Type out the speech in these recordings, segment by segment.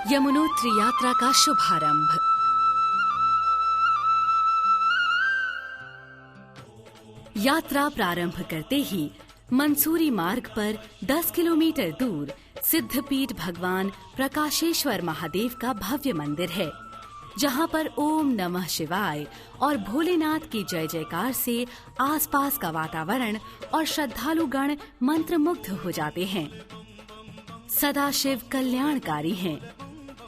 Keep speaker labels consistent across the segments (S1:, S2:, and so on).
S1: यमुनोत्री यात्रा का शुभारंभ। यात्रा प्रारंभ करते ही मंसूरी मार्ग पर 10 किलोमीटर दूर सिद्धपीठ भगवान प्रकाशेश्वर महादेव का भव्य मंदिर है, जहां पर ओम नमः शिवाय और भोलेनाथ की जय जयकार से आसपास का वातावरण और श्रद्धालुगण मंत्रमुग्ध हो जाते हैं। सदा शिव कल्याणकारी हैं,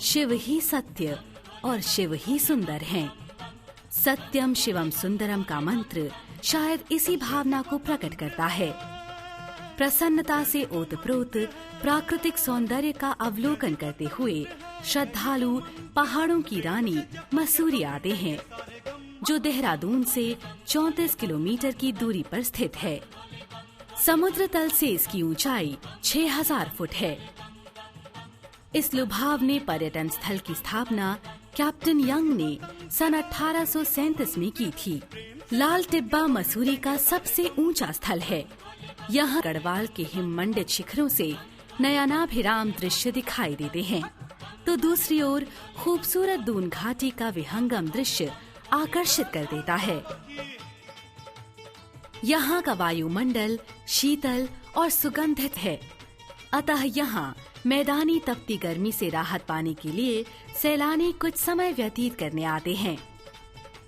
S1: शिव ही सत्य और शिव ही सुंदर हैं। सत्यम शिवम सुंदरम का मंत्र शायद इसी भावना को प्रकट करता है। प्रसन्नता से ओतप्रोत प्राकृतिक सौंदर्य का अवलोकन करते हुए श्रद्धालु पहाड़ों की रानी मसूरी आते हैं, जो देहरादून से 34 किलोमीटर की दूरी पर स्थित है। समुद्र तल से इसकी ऊंचाई 6000 फुट है। इस लुभावने पर्यटन स्थल की स्थापना कैप्टन यंग ने सन 1837 में की थी। लाल टिब्बा मसूरी का सबसे ऊंचा स्थल है। यहाँ गढ़वाल के हिममंडित शिखरों से नयनाभिराम दृश्य दिखाई देते हैं, तो दूसरी ओर खूबसूरत दून घाटी का विहंगम दृश्य आकर्षित कर देता है। यहाँ का वायुमंडल शीतल और सुगंधित है, अतः यहाँ मैदानी तपती गर्मी से राहत पाने के लिए सैलानी कुछ समय व्यतीत करने आते हैं।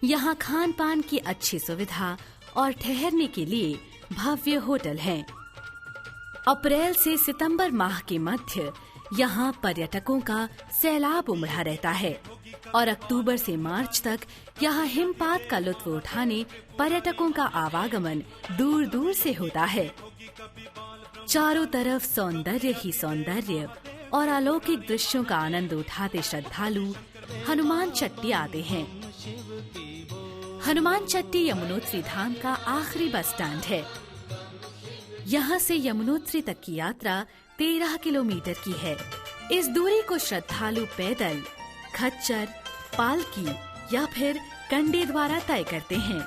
S1: यहाँ खान पान की अच्छी सुविधा और ठहरने के लिए भव्य होटल हैं। अप्रैल से सितंबर माह के मध्य यहाँ पर्यटकों का सैलाब उमड़ा रहता है और अक्टूबर से मार्च तक यहाँ हिमपात का लुत्फ उठाने पर्यटकों का आवागमन दूर दूर से होता है। चारों तरफ सौंदर्य ही सौंदर्य और अलौकिक दृश्यों का आनंद उठाते श्रद्धालु हनुमान चट्टी आते हैं। हनुमान चट्टी यमुनोत्री धाम का आखिरी बस स्टैंड है। यहाँ से यमुनोत्री तक की यात्रा 13 किलोमीटर की है। इस दूरी को श्रद्धालु पैदल, खच्चर, पालकी या फिर कंडे द्वारा तय करते हैं।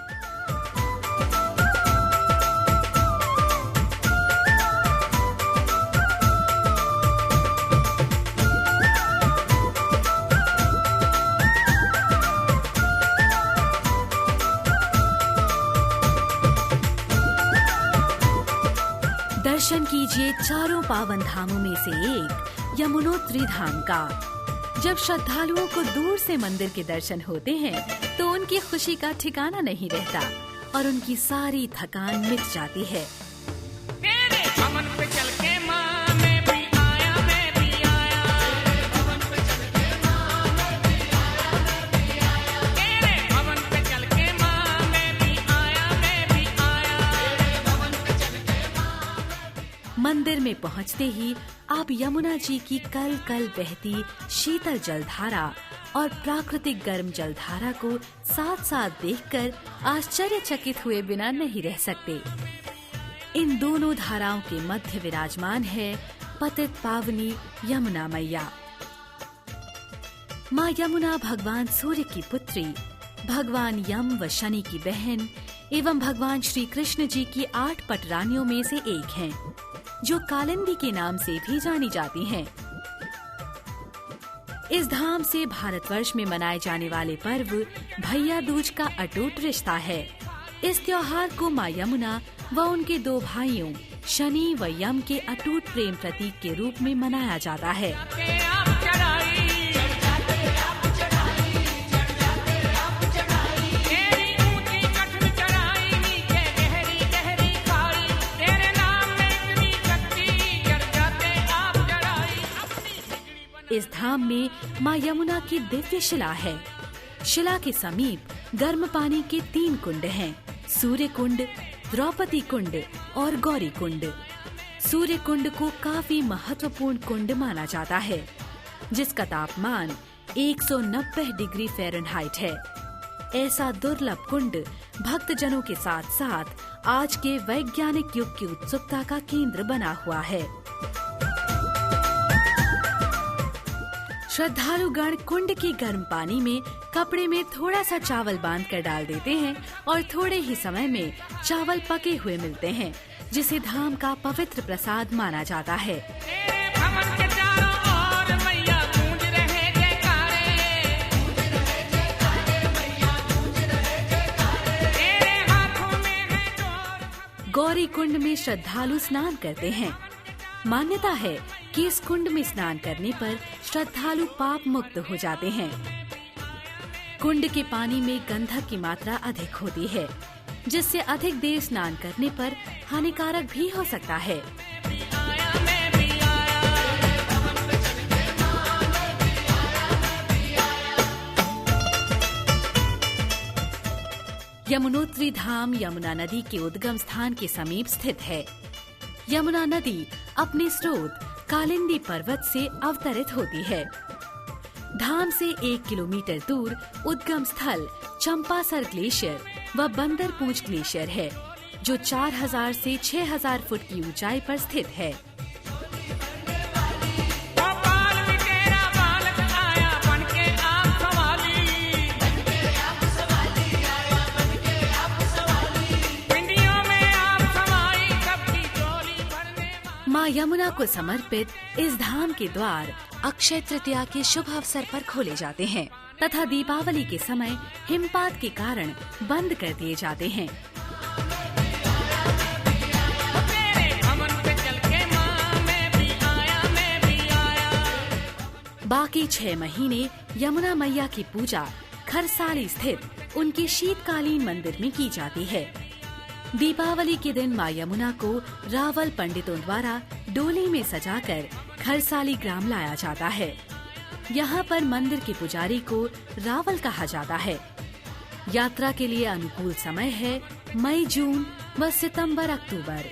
S1: दर्शन कीजिए चारों पावन धामों में से एक यमुनोत्री धाम का। जब श्रद्धालुओं को दूर से मंदिर के दर्शन होते हैं तो उनकी खुशी का ठिकाना नहीं रहता और उनकी सारी थकान मिट जाती है। मंदिर में पहुंचते ही आप यमुना जी की कल कल बहती शीतल जलधारा और प्राकृतिक गर्म जलधारा को साथ साथ देखकर आश्चर्यचकित हुए बिना नहीं रह सकते। इन दोनों धाराओं के मध्य विराजमान है पतित पावनी यमुना मैया। माँ यमुना भगवान सूर्य की पुत्री, भगवान यम व शनि की बहन एवं भगवान श्री कृष्ण जी की 8 पटरानियों में से एक हैं, जो कालिंदी के नाम से भी जानी जाती हैं। इस धाम से भारतवर्ष में मनाए जाने वाले पर्व भैया दूज का अटूट रिश्ता है। इस त्योहार को माँ यमुना व उनके 2 भाइयों शनि व यम के अटूट प्रेम प्रतीक के रूप में मनाया जाता है। इस धाम में माँ यमुना की दिव्य शिला है। शिला के समीप गर्म पानी के 3 कुंड हैं, सूर्य कुंड, द्रौपदी कुंड और गौरी कुंड। सूर्य कुंड को काफी महत्वपूर्ण कुंड माना जाता है, जिसका तापमान 190 डिग्री फ़ारेनहाइट है। ऐसा दुर्लभ कुंड भक्तजनों के साथ साथ आज के वैज्ञानिक युग की उत्सुकता का केंद्र बना हुआ है। श्रद्धालुगण कुंड के गर्म पानी में कपड़े में थोड़ा सा चावल बांध कर डाल देते हैं और थोड़े ही समय में चावल पके हुए मिलते हैं, जिसे धाम का पवित्र प्रसाद माना जाता है। गौरी कुंड में श्रद्धालु स्नान करते हैं। मान्यता है कि इस कुंड में स्नान करने पर श्रद्धालु पाप मुक्त हो जाते हैं। कुंड के पानी में गंधक की मात्रा अधिक होती है, जिससे अधिक देर स्नान करने पर हानिकारक भी हो सकता है। यमुनोत्री धाम यमुना नदी के उद्गम स्थान के समीप स्थित है। यमुना नदी अपने स्रोत कालिंदी पर्वत से अवतरित होती है। धाम से 1 किलोमीटर दूर उद्गम स्थल चंपासर ग्लेशियर व बंदरपूंछ ग्लेशियर है, जो 4000 से 6000 फुट की ऊंचाई पर स्थित है। माँ यमुना को समर्पित इस धाम के द्वार अक्षय तृतीया के शुभ अवसर पर खोले जाते हैं तथा दीपावली के समय हिमपात के कारण बंद कर दिए जाते हैं। बाकी 6 महीने यमुना मैया की पूजा खरसाली स्थित उनके शीतकालीन मंदिर में की जाती है। दीपावली के दिन माँ यमुना को रावल पंडितों द्वारा डोली में सजाकर खरसाली ग्राम लाया जाता है। यहाँ पर मंदिर के पुजारी को रावल कहा जाता है। यात्रा के लिए अनुकूल समय है मई, जून व सितंबर, अक्टूबर।